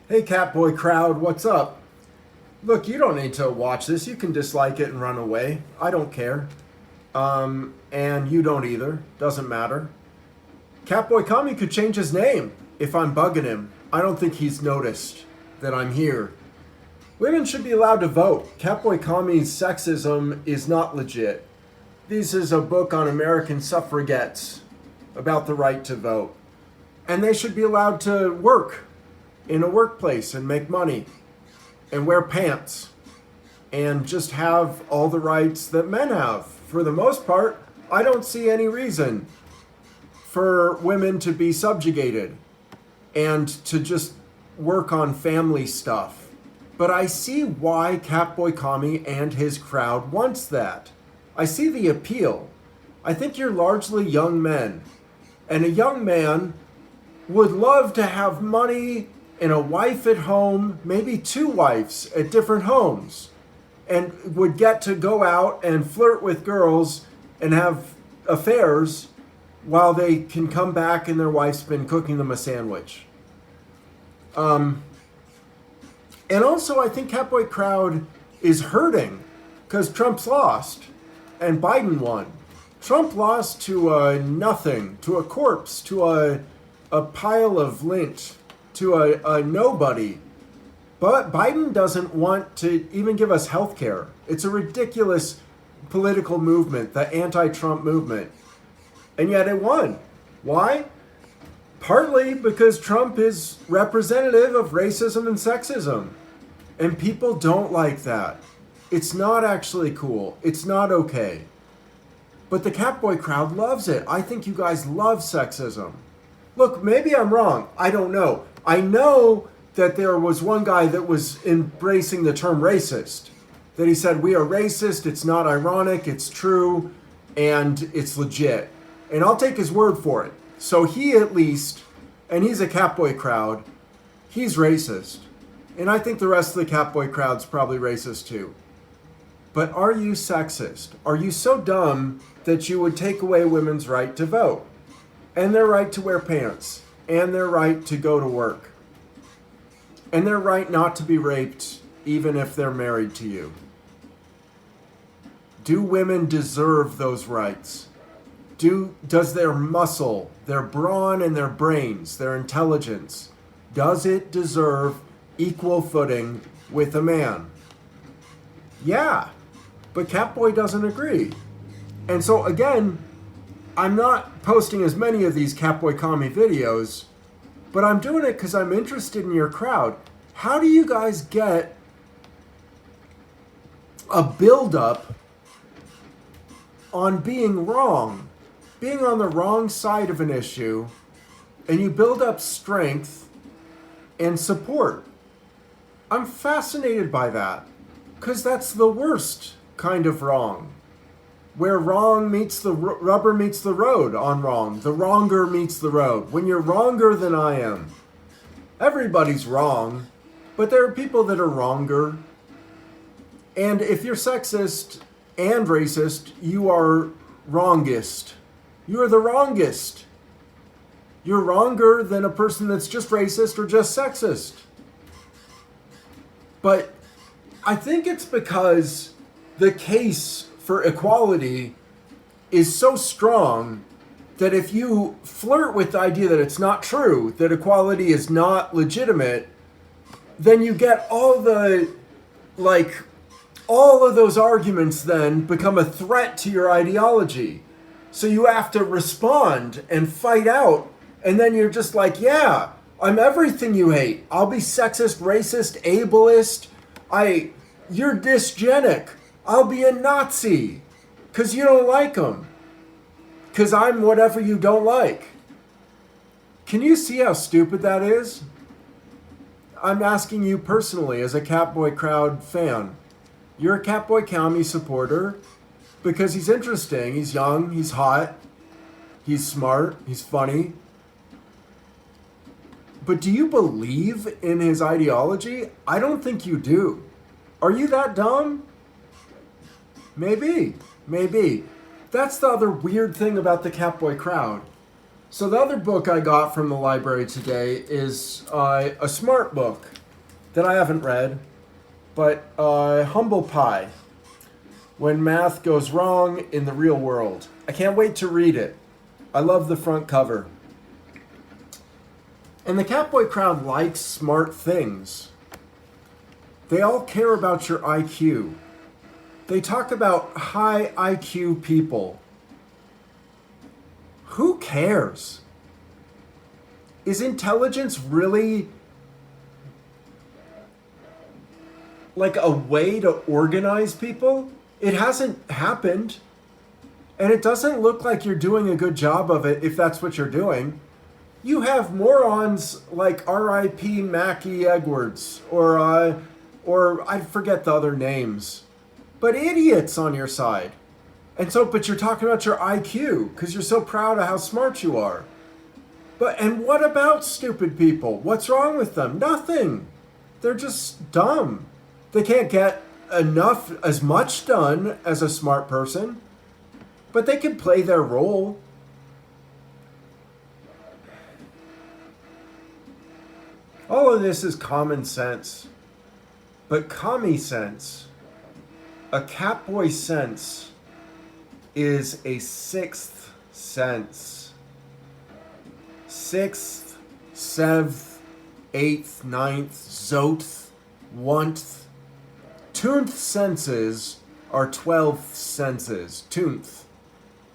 Hey, Catboy crowd, what's up? Look, you don't need to watch this. You can dislike it and run away. I don't care. And you don't either. Doesn't matter. Catboy Kami could change his name if I'm bugging him. I don't think he's noticed that I'm here. Women should be allowed to vote. Catboy Kami's sexism is not legit. This is a book on American suffragettes about the right to vote. And they should be allowed to work in a workplace and make money and wear pants and just have all the rights that men have. For the most part, I don't see any reason for women to be subjugated and to just work on family stuff. But I see why Catboy Kami and his crowd wants that. I see the appeal. I think you're largely young men. And a young man would love to have money and a wife at home, maybe two wives at different homes, and would get to go out and flirt with girls and have affairs while they can come back and their wife's been cooking them a sandwich. And also, I think Catboy crowd is hurting because Trump's lost and Biden won. Trump lost to nothing, to a corpse, to a pile of lint, to a nobody. But Biden doesn't want to even give us health care. It's a ridiculous political movement, the anti-Trump movement. And yet it won. Why? Partly because Trump is representative of racism and sexism. And people don't like that. It's not actually cool. It's not okay. But the Catboy crowd loves it. I think you guys love sexism. Look, maybe I'm wrong. I don't know. I know that there was one guy that was embracing the term racist. That he said, we are racist, it's not ironic, it's true, and it's legit. And I'll take his word for it. So he at least, and he's a Catboy crowd, he's racist. And I think the rest of the Catboy crowd's probably racist too. But are you sexist? Are you so dumb that you would take away women's right to vote? And their right to wear pants? And their right to go to work? And their right not to be raped even if they're married to you? Do women deserve those rights? Does their muscle, their brawn and their brains, their intelligence, does it deserve equal footing with a man? Yeah, but Catboy doesn't agree. And so again, I'm not posting as many of these Catboy Kami videos, but I'm doing it because I'm interested in your crowd. How do you guys get a build-up on being wrong, being on the wrong side of an issue, and you build up strength and support? I'm fascinated by that because that's the worst kind of wrong. Where wrong meets the rubber meets the road on wrong. The wronger meets the road. When you're wronger than I am. Everybody's wrong, but there are people that are wronger. And if you're sexist and racist, you are wrongest. You are the wrongest. You're wronger than a person that's just racist or just sexist. But I think it's because the case for equality is so strong that if you flirt with the idea that it's not true, that equality is not legitimate, then you get all of those arguments then become a threat to your ideology. So you have to respond and fight out, and then you're just like, yeah, I'm everything you hate. I'll be sexist, racist, ableist. You're dysgenic. I'll be a Nazi because you don't like them. Because I'm whatever you don't like. Can you see how stupid that is? I'm asking you personally as a Catboy crowd fan. You're a Catboy Kami supporter because he's interesting, he's young, he's hot, he's smart, he's funny. But do you believe in his ideology? I don't think you do. Are you that dumb? Maybe. That's the other weird thing about the Catboy crowd. So the other book I got from the library today is a smart book. that I haven't read, but Humble Pie, When Math Goes Wrong in the Real World. I can't wait to read it. I love the front cover. And the Catboy crowd likes smart things. They all care about your IQ. They talk about high IQ people. Who cares? Is intelligence really like a way to organize people? It hasn't happened. And it doesn't look like you're doing a good job of it if that's what you're doing. You have morons like R.I.P. Mackie Edwards or I forget the other names, but idiots on your side. And so, but you're talking about your IQ because you're so proud of how smart you are. And what about stupid people? What's wrong with them? Nothing. They're just dumb. They can't get as much done as a smart person, but they can play their role. All of this is common sense, but Kami sense, a Catboy sense, is a sixth sense. Sixth, seventh, eighth, ninth, zoth, oneth. Tunth senses are 12 senses. Tunth.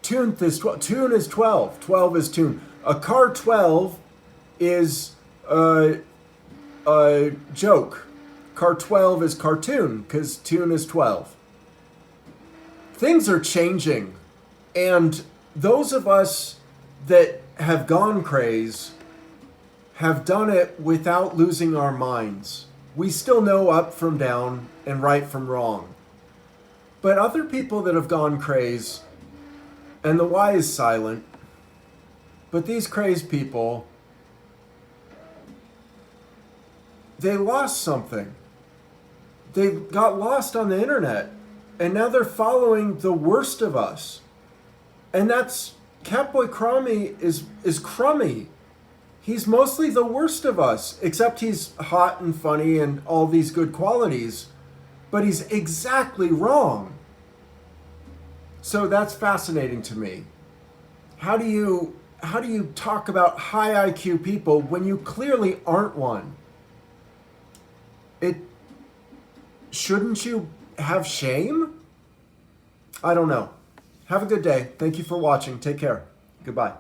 Tunth is 12. Tune is 12. 12 is tune. A car 12 is a joke. Car 12 is cartoon because tune is 12. Things are changing. And those of us that have gone craze have done it without losing our minds. We still know up from down and right from wrong. But other people that have gone craze, and the Y is silent, but these crazed people, they lost something. They got lost on the internet, and now they're following the worst of us. And that's, Catboy Kami is crummy. He's mostly the worst of us, except he's hot and funny and all these good qualities, but he's exactly wrong. So that's fascinating to me. How do you talk about high IQ people when you clearly aren't one? Shouldn't you have shame? I don't know. Have a good day. Thank you for watching. Take care. Goodbye.